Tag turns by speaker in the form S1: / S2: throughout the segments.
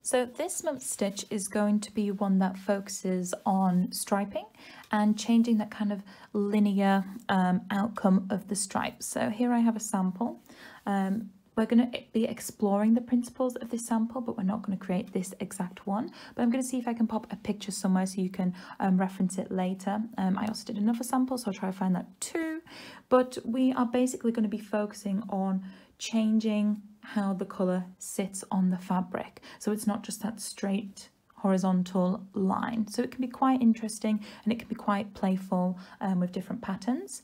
S1: So this month's stitch is going to be one that focuses on striping and changing that kind of linear outcome of the stripes. So here I have a sample. We're going to be exploring the principles of this sample, but we're not going to create this exact one. But I'm going to see if I can pop a picture somewhere so you can reference it later. I also did another sample, so I'll try to find that too. But we are basically going to be focusing on changing how the colour sits on the fabric. So it's not just that straight horizontal line. So it can be quite interesting and it can be quite playful with different patterns.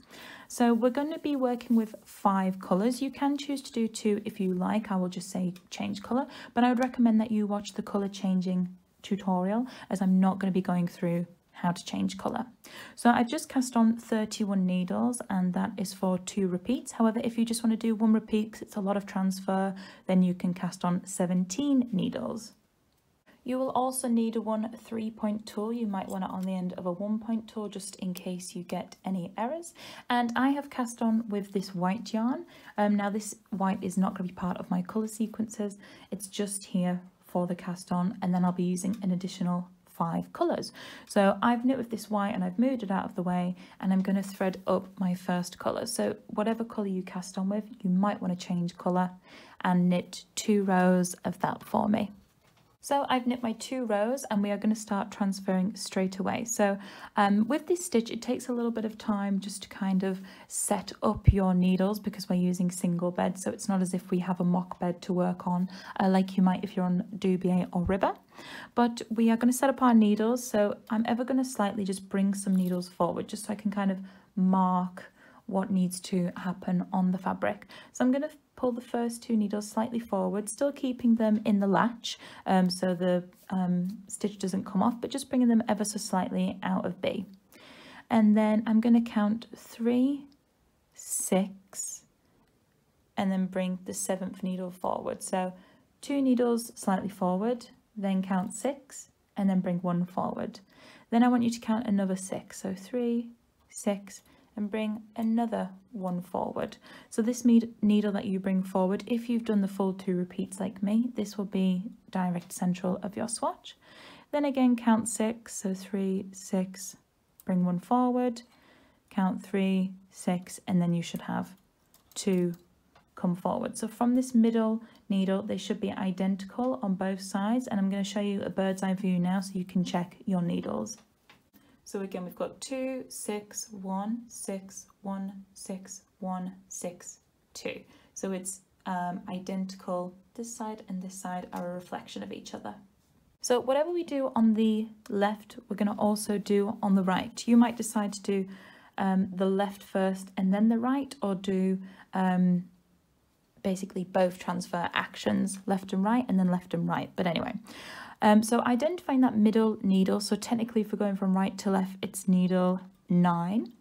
S1: So we're going to be working with 5 colours. You can choose to do 2 if you like. I will just say change colour, but I would recommend that you watch the colour changing tutorial, as I'm not going to be going through how to change colour. So I've just cast on 31 needles, and that is for 2 repeats. However, if you just want to do 1 repeat because it's a lot of transfer, then you can cast on 17 needles. You will also need a 1 3-point tool. You might want it on the end of a 1-point tool just in case you get any errors. And I have cast on with this white yarn. Now this white is not going to be part of my colour sequences. It's just here for the cast on, and then I'll be using an additional 5 colours. So I've knit with this white and I've moved it out of the way, and I'm going to thread up my first colour. So whatever colour you cast on with, you might want to change colour and knit 2 rows of that for me. So I've knit my 2 rows and we are going to start transferring straight away. So with this stitch, it takes a little bit of time just to kind of set up your needles because we're using single bed. So it's not as if we have a mock bed to work on like you might if you're on Dubier or Ribber. But we are going to set up our needles. So I'm ever going to slightly just bring some needles forward just so I can kind of mark what needs to happen on the fabric. So I'm going to pull the first 2 needles slightly forward, still keeping them in the latch so the stitch doesn't come off, but just bringing them ever so slightly out of B. And then I'm going to count 3, 6, and then bring the 7th needle forward. So 2 needles slightly forward, then count 6, and then bring 1 forward. Then I want you to count another 6, so 3, 6, and bring another 1 forward. So this needle that you bring forward, if you've done the full 2 repeats like me, this will be direct central of your swatch. Then again count 6, so 3, 6, bring 1 forward, count 3, 6, and then you should have 2 come forward. So from this middle needle, they should be identical on both sides, and I'm going to show you a bird's eye view now so you can check your needles. So again, we've got 2, 6, 1, 6, 1, 6, 1, 6, 2. So it's identical. This side and this side are a reflection of each other. So whatever we do on the left, we're going to also do on the right. You might decide to do the left first and then the right, or do basically both transfer actions, left and right, and then left and right. But anyway. So identifying that middle needle, so technically if we're going from right to left, it's needle 9.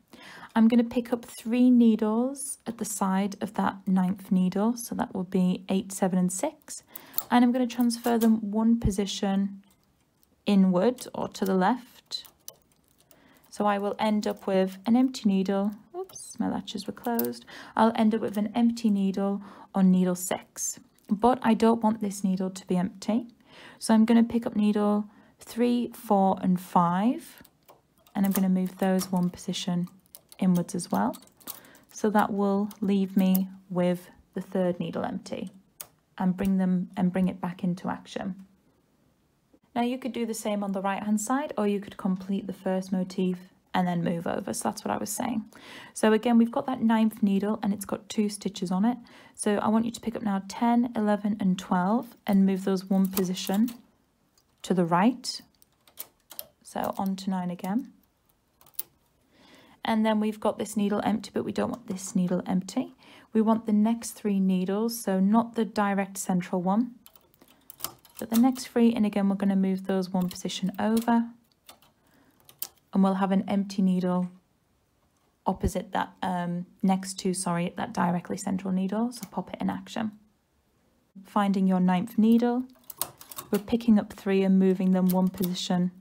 S1: I'm going to pick up 3 needles at the side of that 9th needle, so that will be 8, 7 and 6, and I'm going to transfer them 1 position inward or to the left. So I will end up with an empty needle. Oops, my latches were closed. I'll end up with an empty needle on needle 6, but I don't want this needle to be empty. So I'm going to pick up needle 3, 4 and 5, and I'm going to move those 1 position inwards as well. So that will leave me with the 3rd needle empty, and bring it back into action. Now you could do the same on the right hand side, or you could complete the first motif and then move over. So that's what I was saying. So again, we've got that 9th needle and it's got 2 stitches on it. So I want you to pick up now 10, 11 and 12 and move those 1 position to the right. So on to 9 again. And then we've got this needle empty, but we don't want this needle empty. We want the next 3 needles, so not the direct central one, but the next 3. And again, we're going to move those 1 position over, and we'll have an empty needle opposite that, next to, sorry, that directly central needle. So pop it in action. Finding your 9th needle, we're picking up 3 and moving them 1 position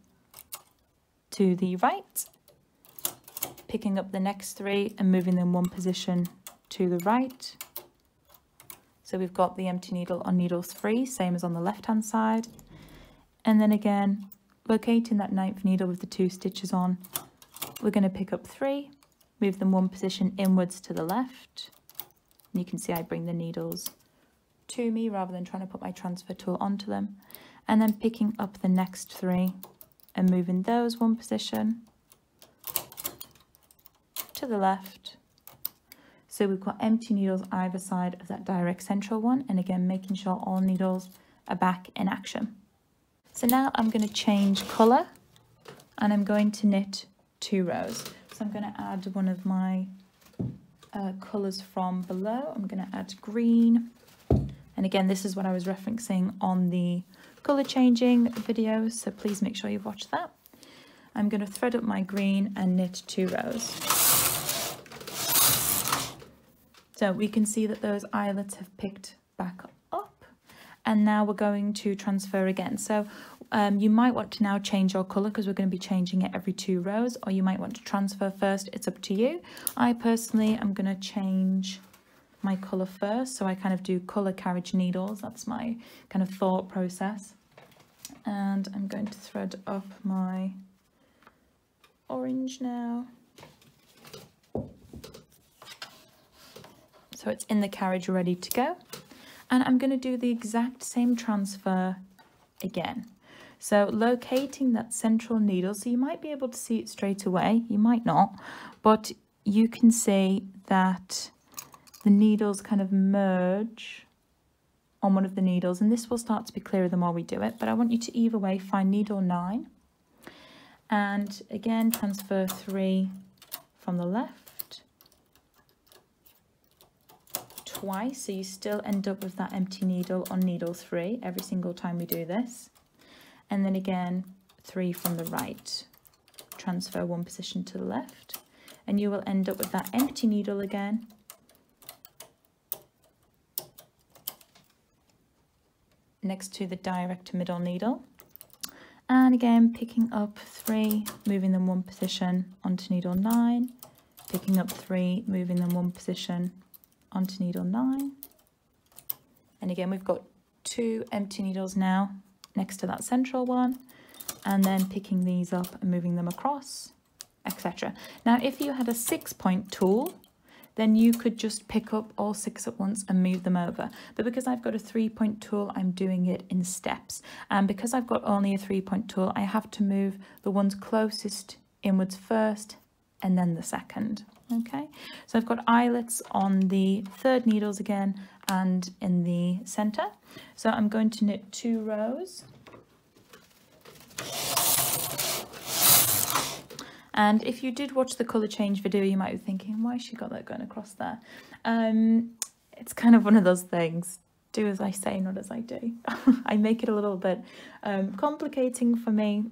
S1: to the right. Picking up the next 3 and moving them 1 position to the right. So we've got the empty needle on needle 3, same as on the left hand side. And then again, locating that 9th needle with the 2 stitches on, we're going to pick up 3, move them 1 position inwards to the left. And you can see I bring the needles to me rather than trying to put my transfer tool onto them. And then picking up the next 3 and moving those 1 position to the left. So we've got empty needles either side of that direct central one, and again making sure all needles are back in action. So now I'm going to change colour and I'm going to knit 2 rows. So I'm going to add one of my colours from below. I'm going to add green, and again this is what I was referencing on the colour changing video, so please make sure you've watched that. I'm going to thread up my green and knit 2 rows. So we can see that those eyelets have picked back up, and now we're going to transfer again. So you might want to now change your colour because we're going to be changing it every 2 rows, or you might want to transfer first. It's up to you. I personally am going to change my colour first, so I kind of do colour carriage needles. That's my kind of thought process. And I'm going to thread up my orange now. So it's in the carriage ready to go, and I'm going to do the exact same transfer again. So locating that central needle, so you might be able to see it straight away, you might not, but you can see that the needles kind of merge on one of the needles, and this will start to be clearer the more we do it, but I want you to either way find needle 9 and again transfer 3 from the left twice, so you still end up with that empty needle on needle 3 every single time we do this, and then again 3 from the right, transfer 1 position to the left, and you will end up with that empty needle again, next to the direct middle needle, and again picking up 3, moving them 1 position onto needle 9, picking up 3, moving them 1 position onto needle 9, and again we've got 2 empty needles now next to that central one, and then picking these up and moving them across, etc. Now if you had a 6-point tool, then you could just pick up all 6 at once and move them over, but because I've got a 3-point tool, I'm doing it in steps, and because I've got only a 3-point tool, I have to move the ones closest inwards first and then the second. Okay, so I've got eyelets on the 3rd needles again and in the center, so I'm going to knit 2 rows, and if you did watch the colour change video, you might be thinking, why has she got that going across there? It's kind of one of those things, do as I say, not as I do. I make it a little bit complicating for me.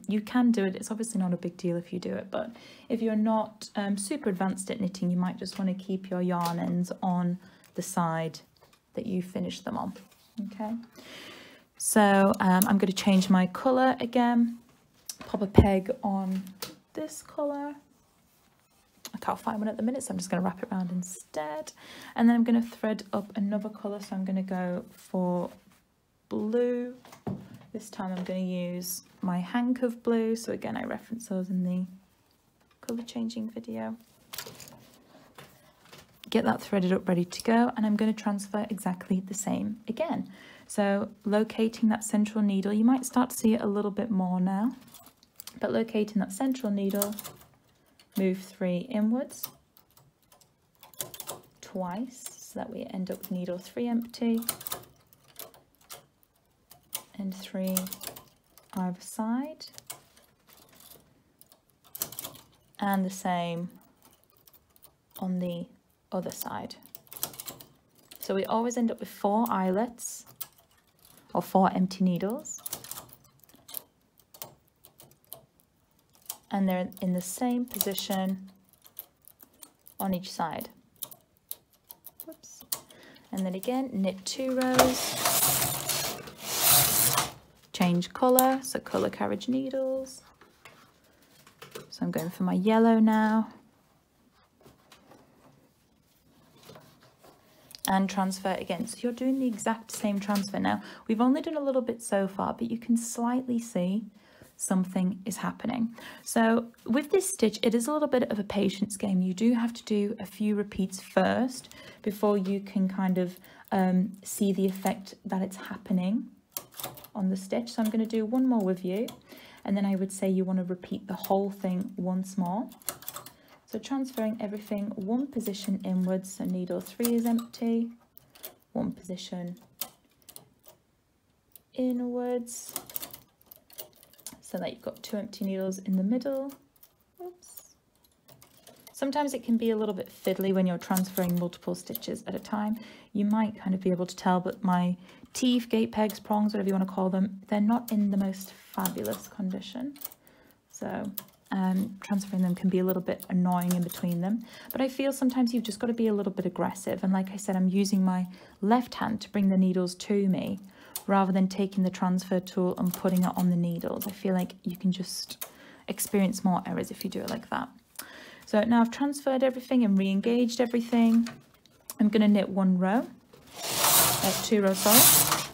S1: You can do it, it's obviously not a big deal if you do it, but if you're not super advanced at knitting, you might just want to keep your yarn ends on the side that you finish them on. Okay, so I'm going to change my colour again, pop a peg on this colour. I can't find one at the minute, so I'm just going to wrap it around instead, and then I'm going to thread up another colour, so I'm going to go for blue. This time I'm going to use my hank of blue, so again I reference those in the colour changing video. Get that threaded up ready to go, and I'm going to transfer exactly the same again. So locating that central needle, you might start to see it a little bit more now, but locating that central needle, move 3 inwards twice so that we end up with needle 3 empty and 3 either side, and the same on the other side. So we always end up with 4 eyelets or 4 empty needles, and they're in the same position on each side. Whoops. And then again, knit 2 rows, change colour, so colour carriage needles. So I'm going for my yellow now. and transfer again. So you're doing the exact same transfer. Now, we've only done a little bit so far, but you can slightly see something is happening. So with this stitch, it is a little bit of a patience game. You do have to do a few repeats first before you can kind of see the effect that it's happening on the stitch. So I'm going to do one more with you, and then I would say you want to repeat the whole thing once more. So transferring everything one position inwards, so needle 3 is empty, one position inwards, so that you've got 2 empty needles in the middle. Oops. Sometimes it can be a little bit fiddly when you're transferring multiple stitches at a time. You might kind of be able to tell, but my teeth, gate pegs, prongs, whatever you want to call them, they're not in the most fabulous condition. So transferring them can be a little bit annoying in between them, but I feel sometimes you've just got to be a little bit aggressive. And like I said, I'm using my left hand to bring the needles to me rather than taking the transfer tool and putting it on the needles. I feel like you can just experience more errors if you do it like that. So now I've transferred everything and re-engaged everything. I'm going to knit 1 row, 2 rows, sorry,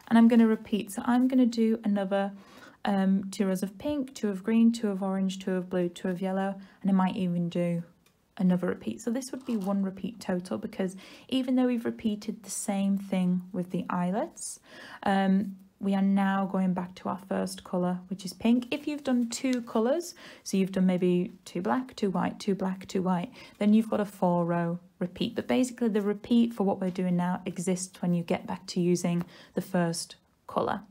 S1: and I'm going to repeat. So I'm going to do another 2 rows of pink, 2 of green, 2 of orange, 2 of blue, 2 of yellow, and I might even do another repeat. So this would be 1 repeat total, because even though we've repeated the same thing with the eyelets, we are now going back to our first colour, which is pink. If you've done 2 colours, so you've done maybe 2 black, 2 white, 2 black, 2 white, then you've got a 4 row repeat. But basically the repeat for what we're doing now exists when you get back to using the first colour.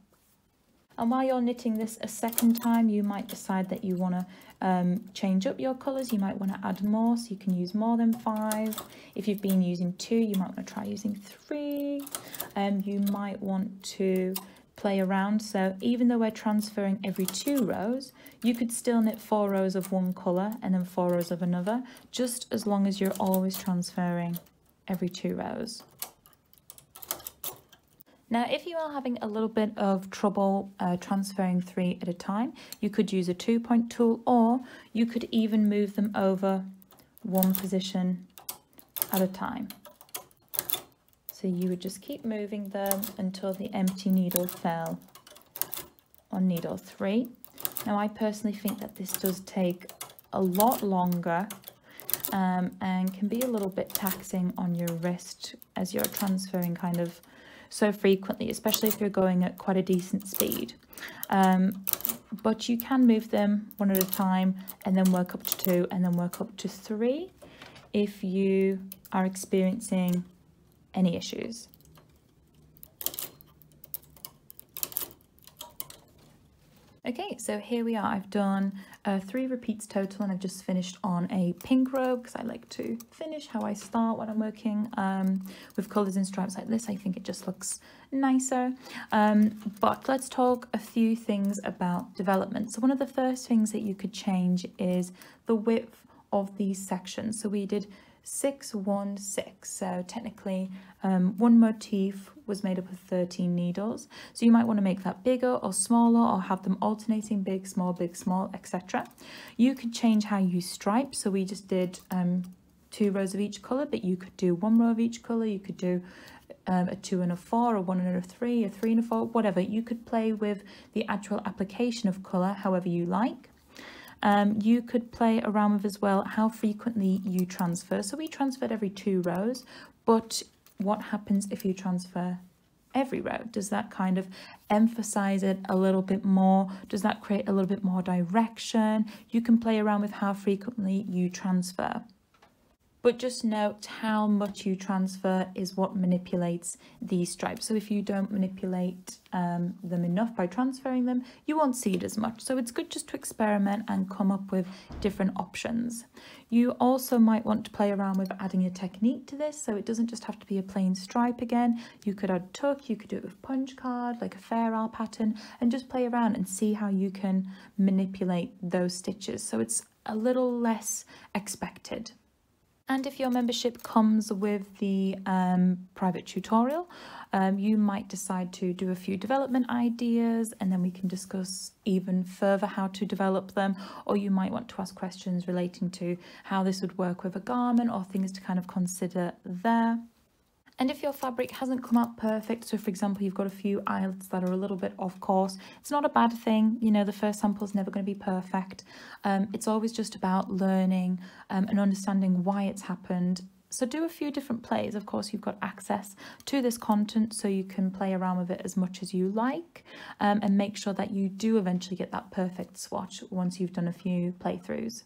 S1: And while you're knitting this a second time, you might decide that you want to change up your colours. You might want to add more, so you can use more than 5. If you've been using 2, you might want to try using 3. You might want to play around. So even though we're transferring every 2 rows, you could still knit 4 rows of one colour and then 4 rows of another, just as long as you're always transferring every 2 rows. Now, if you are having a little bit of trouble transferring 3 at a time, you could use a 2-point tool, or you could even move them over 1 position at a time. So you would just keep moving them until the empty needle fell on needle 3. Now, I personally think that this does take a lot longer and can be a little bit taxing on your wrist as you're transferring kind of so frequently, especially if you're going at quite a decent speed. But you can move them 1 at a time and then work up to 2 and then work up to 3 if you are experiencing any issues. Okay, so here we are. I've done 3 repeats total, and I've just finished on a pink row because I like to finish how I start when I'm working with colours and stripes like this. I think it just looks nicer. But let's talk a few things about development. So one of the first things that you could change is the width of these sections. So we did 6, 1, 6. So technically one motif was made up of 13 needles. So you might want to make that bigger or smaller, or have them alternating big, small, etc. You could change how you stripe. So we just did 2 rows of each colour, but you could do 1 row of each colour. You could do a 2 and a 4, a 1 and a 3, a 3 and a 4, whatever. You could play with the actual application of colour however you like. You could play around with as well how frequently you transfer. So we transferred every 2 rows, but what happens if you transfer every row? Does that kind of emphasize it a little bit more? Does that create a little bit more direction? You can play around with how frequently you transfer. But just note how much you transfer is what manipulates these stripes. So if you don't manipulate them enough by transferring them, you won't see it as much. So it's good just to experiment and come up with different options. You also might want to play around with adding a technique to this. So it doesn't just have to be a plain stripe again. You could add tuck, you could do it with punch card, like a Fair Isle pattern, and just play around and see how you can manipulate those stitches. So it's a little less expected. And if your membership comes with the private tutorial, you might decide to do a few development ideas, and then we can discuss even further how to develop them. Or you might want to ask questions relating to how this would work with a garment, or things to kind of consider there. And if your fabric hasn't come out perfect, so for example, you've got a few eyelets that are a little bit off course, it's not a bad thing. You know, the first sample is never going to be perfect. It's always just about learning and understanding why it's happened. So do a few different plays. Of course, you've got access to this content, so you can play around with it as much as you like, and make sure that you do eventually get that perfect swatch once you've done a few playthroughs.